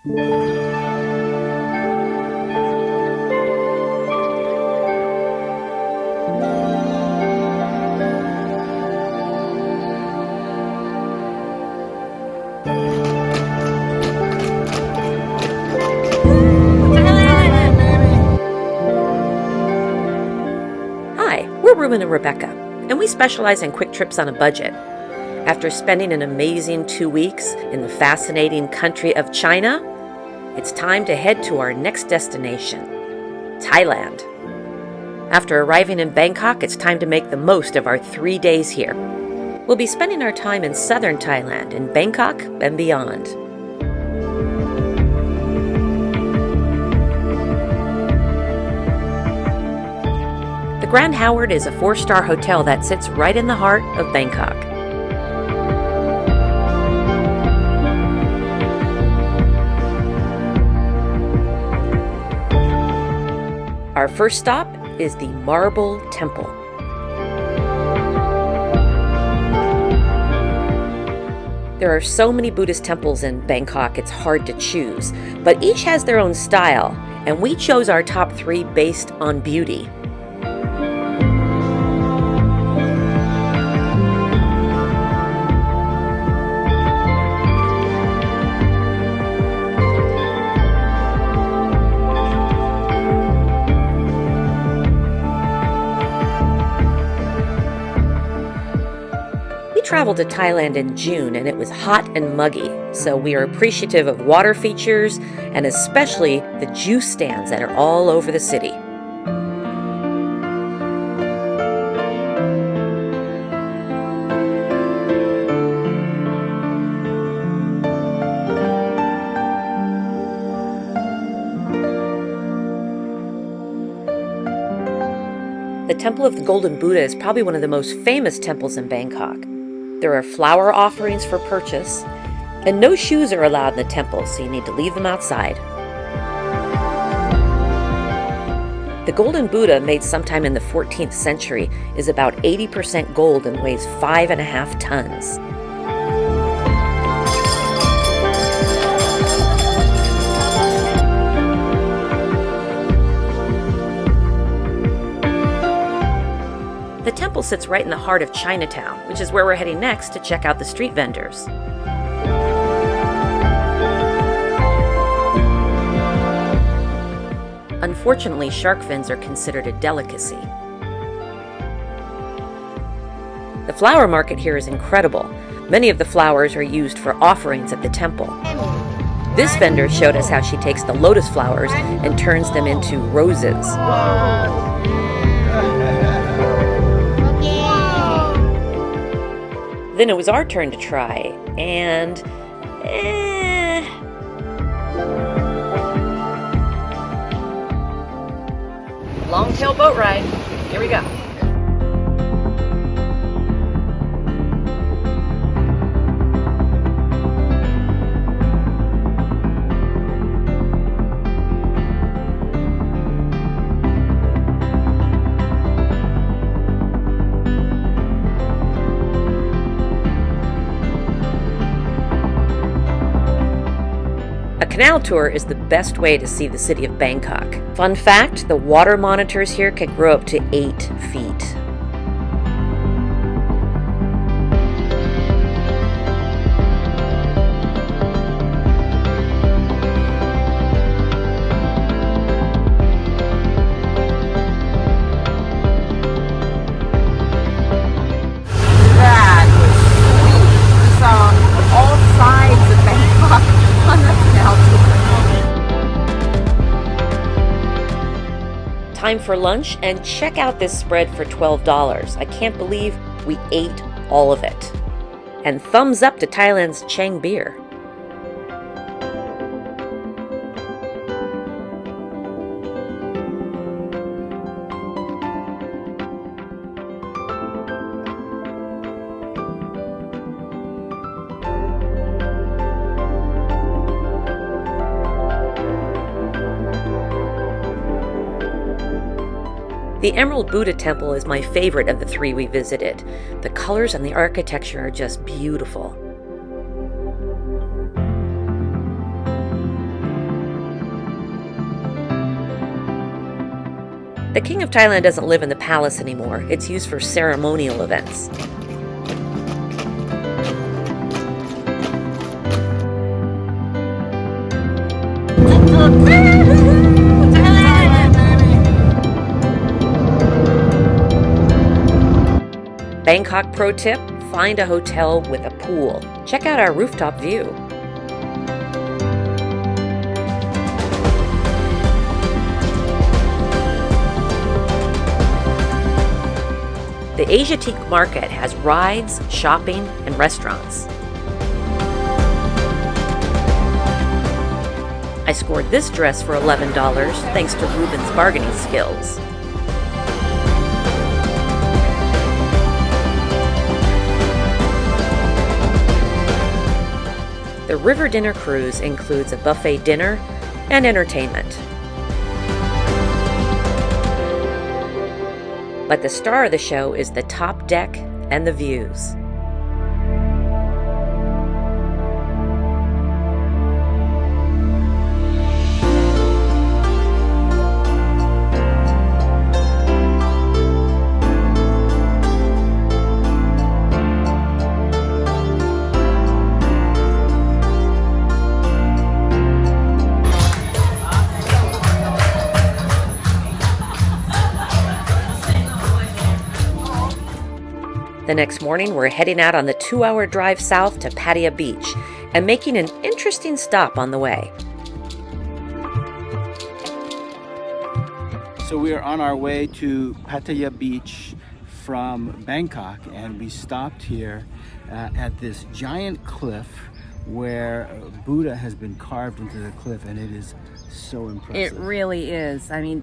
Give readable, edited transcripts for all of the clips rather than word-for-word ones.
Hi, we're Reuben and Rebecca, and we specialize in quick trips on a budget. After spending an amazing 2 weeks in the fascinating country of China, it's time to head to our next destination, Thailand. After arriving in Bangkok, it's time to make the most of our 3 days here. We'll be spending our time in southern Thailand, in Bangkok and beyond. The Grand Howard is a 4-star hotel that sits right in the heart of Bangkok. Our first stop is the Marble Temple. There are so many Buddhist temples in Bangkok, it's hard to choose, but each has their own style, and we chose our top 3 based on beauty. We traveled to Thailand in June and it was hot and muggy, so we are appreciative of water features and especially the juice stands that are all over the city. The Temple of the Golden Buddha is probably one of the most famous temples in Bangkok. There are flower offerings for purchase, and no shoes are allowed in the temple, so you need to leave them outside. The Golden Buddha, made sometime in the 14th century, is about 80% gold and weighs 5.5 tons. The temple sits right in the heart of Chinatown, which is where we're heading next to check out the street vendors. Unfortunately, shark fins are considered a delicacy. The flower market here is incredible. Many of the flowers are used for offerings at the temple. This vendor showed us how she takes the lotus flowers and turns them into roses. Then it was our turn to try, and long-tail boat ride. Here we go. A canal tour is the best way to see the city of Bangkok. Fun fact, the water monitors here can grow up to 8 feet. That was sweet. We saw all sides of Bangkok on the canal tour. Time for lunch, and check out this spread for $12. I can't believe we ate all of it. And thumbs up to Thailand's Chang beer. The Emerald Buddha Temple is my favorite of the 3 we visited. The colors and the architecture are just beautiful. The King of Thailand doesn't live in the palace anymore. It's used for ceremonial events. Bangkok pro tip, find a hotel with a pool. Check out our rooftop view. The Asiatique Market has rides, shopping, and restaurants. I scored this dress for $11 thanks to Reuben's bargaining skills. The river dinner cruise includes a buffet dinner and entertainment. But the star of the show is the top deck and the views. The next morning, we're heading out on the 2-hour drive south to Pattaya Beach and making an interesting stop on the way. So we are on our way to Pattaya Beach from Bangkok, and we stopped here at this giant cliff where Buddha has been carved into the cliff, and it is so impressive. It really is. I mean,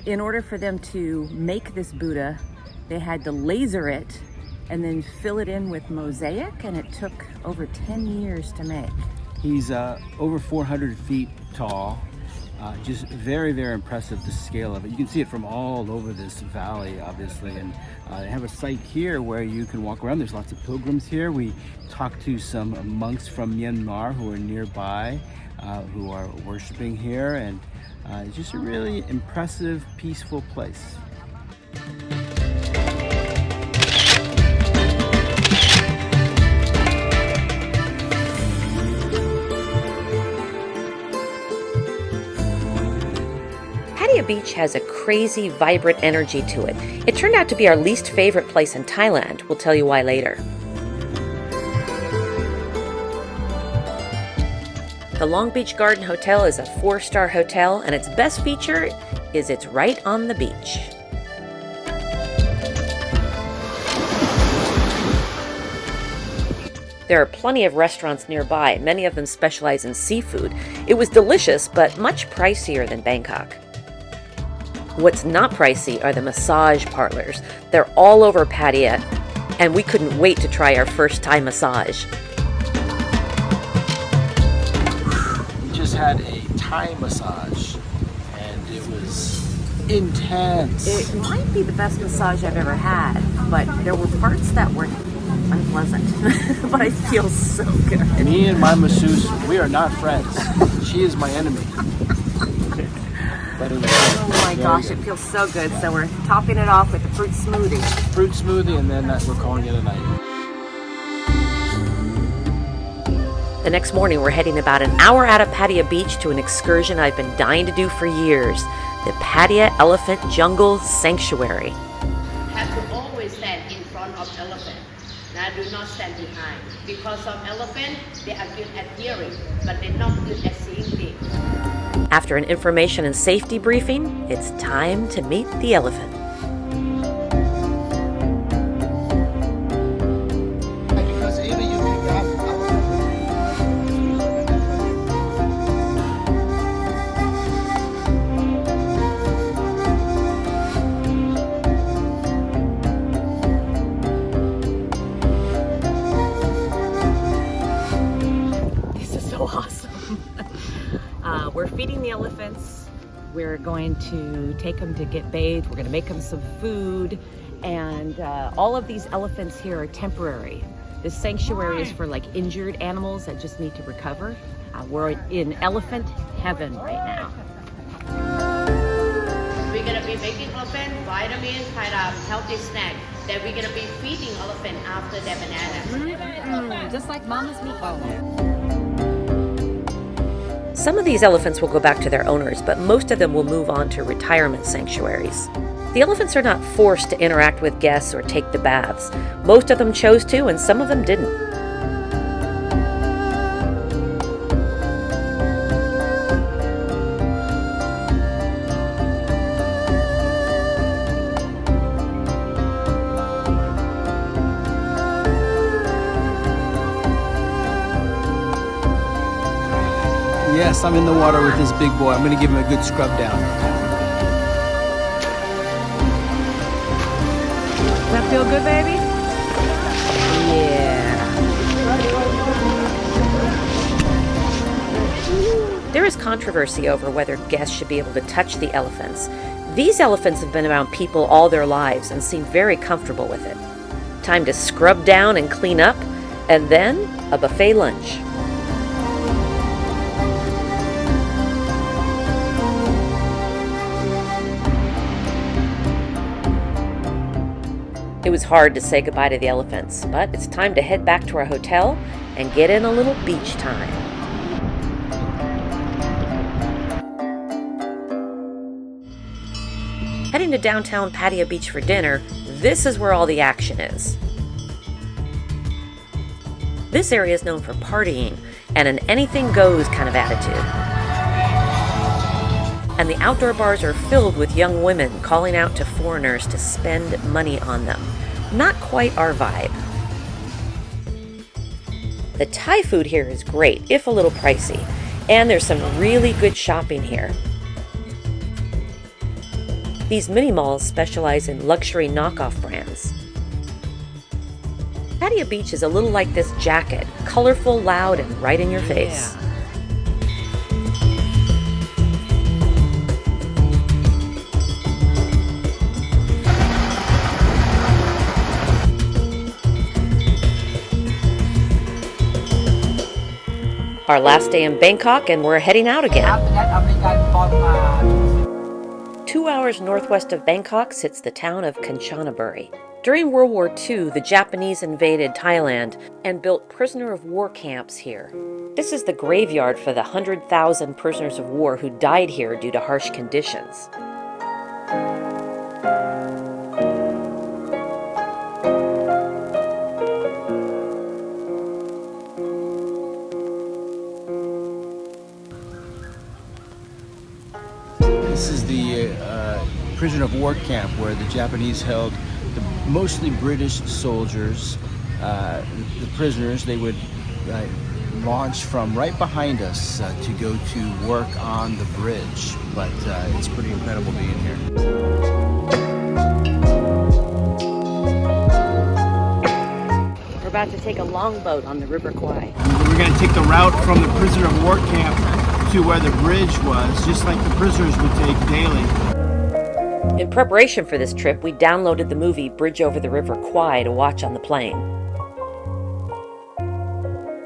in order for them to make this Buddha, they had to laser it and then fill it in with mosaic, and it took over 10 years to make. He's over 400 feet tall. Just very, very impressive, the scale of it. You can see it from all over this valley, obviously, and they have a site here where you can walk around. There's lots of pilgrims here. We talked to some monks from Myanmar who are nearby, who are worshiping here, and it's just a really impressive, peaceful place. Pattaya Beach has a crazy, vibrant energy to it. It turned out to be our least favorite place in Thailand. We'll tell you why later. The Long Beach Garden Hotel is a 4-star hotel, and its best feature is it's right on the beach. There are plenty of restaurants nearby. Many of them specialize in seafood. It was delicious, but much pricier than Bangkok. What's not pricey are the massage parlors. They're all over Pattaya, and we couldn't wait to try our first Thai massage. We just had a Thai massage, and it was intense. It might be the best massage I've ever had, but there were parts that were unpleasant. But it feels so good. Me and my masseuse, we are not friends. She is my enemy. But it was Oh my gosh, good. it feels so good. So we're topping it off with a fruit smoothie. Fruit smoothie, and then we're calling it a night. The next morning, we're heading about an hour out of Pattaya Beach to an excursion I've been dying to do for years, the Pattaya Elephant Jungle Sanctuary. Have to always stand in front of elephant. Now do not stand behind. Because of elephant, they are good at hearing, but they're not good at seeing things. After an information and safety briefing, it's time to meet the elephant. Because either you pick up This is so awesome. We're feeding the elephants. We're going to take them to get bathed. We're going to make them some food. And all of these elephants here are temporary. This sanctuary is for like injured animals that just need to recover. We're in elephant heaven right now. We we're gonna be making elephant vitamins, kind of healthy snack that we're gonna be feeding elephant after their bananas. Just like Mama's meatball. Some of these elephants will go back to their owners, but most of them will move on to retirement sanctuaries. The elephants are not forced to interact with guests or take the baths. Most of them chose to, and some of them didn't. Yes, I'm in the water with this big boy. I'm gonna give him a good scrub down. Does that feel good, baby? Yeah. There is controversy over whether guests should be able to touch the elephants. These elephants have been around people all their lives and seem very comfortable with it. Time to scrub down and clean up, and then a buffet lunch. It was hard to say goodbye to the elephants, but it's time to head back to our hotel and get in a little beach time. Heading to downtown Pattaya Beach for dinner, this is where all the action is. This area is known for partying and an anything-goes kind of attitude. And the outdoor bars are filled with young women calling out to foreigners to spend money on them. Not quite our vibe. The Thai food here is great, if a little pricey, and there's some really good shopping here. These mini malls specialize in luxury knockoff brands. Pattaya Beach is a little like this jacket, colorful, loud, and right in your face. Our last day in Bangkok, and we're heading out again. 2 hours northwest of Bangkok sits the town of Kanchanaburi. During World War II, the Japanese invaded Thailand and built prisoner of war camps here. This is the graveyard for the 100,000 prisoners of war who died here due to harsh conditions. This is the prisoner of war camp where the Japanese held the mostly British soldiers. The prisoners, they would launch from right behind us to go to work on the bridge. But it's pretty incredible being here. We're about to take a longboat on the River Kwai. We're going to take the route from the prisoner of war camp to where the bridge was, just like the prisoners would take daily. In preparation for this trip, we downloaded the movie Bridge Over the River Kwai to watch on the plane.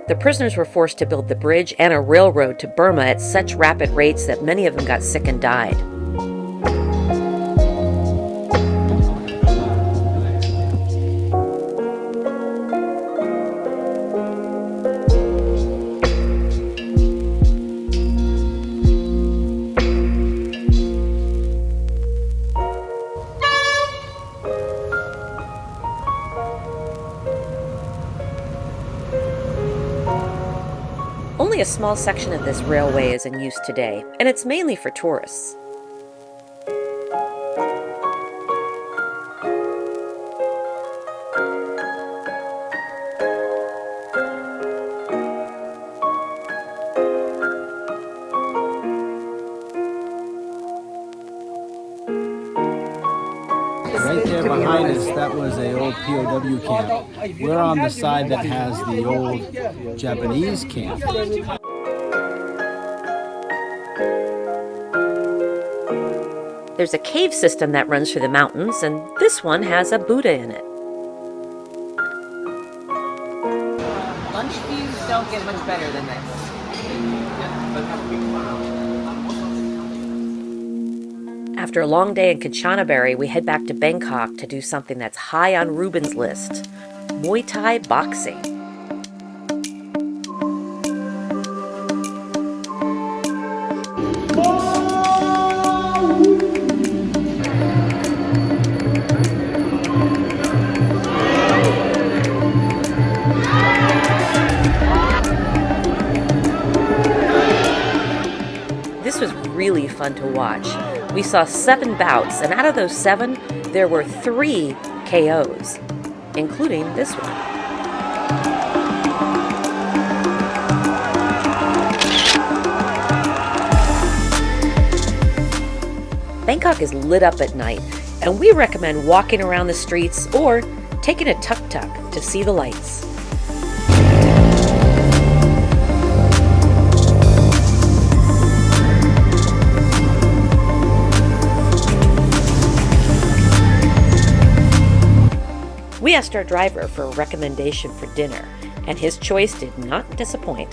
The prisoners were forced to build the bridge and a railroad to Burma at such rapid rates that many of them got sick and died. Only a small section of this railway is in use today, and it's mainly for tourists. Right there behind us, that was an old POW camp. We're on the side that has the old Japanese camp. There's a cave system that runs through the mountains, and this one has a Buddha in it. Lunch views don't get much better than this. After a long day in Kanchanaburi, we head back to Bangkok to do something that's high on Reuben's list: Muay Thai boxing. This was really fun to watch. We saw 7 bouts, and out of those 7, there were 3 KOs, including this one. Bangkok is lit up at night, and we recommend walking around the streets or taking a tuk-tuk to see the lights. We asked our driver for a recommendation for dinner, and his choice did not disappoint.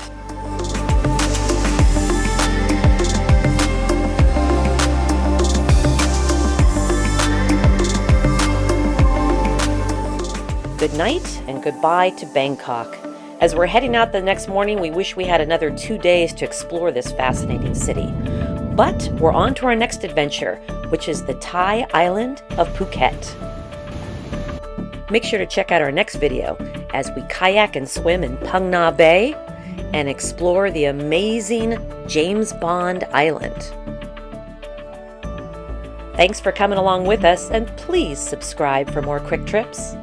Good night and goodbye to Bangkok. As we're heading out the next morning, we wish we had another 2 days to explore this fascinating city. But we're on to our next adventure, which is the Thai island of Phuket. Make sure to check out our next video as we kayak and swim in Phang Nga Bay and explore the amazing James Bond Island. Thanks for coming along with us, and please subscribe for more quick trips.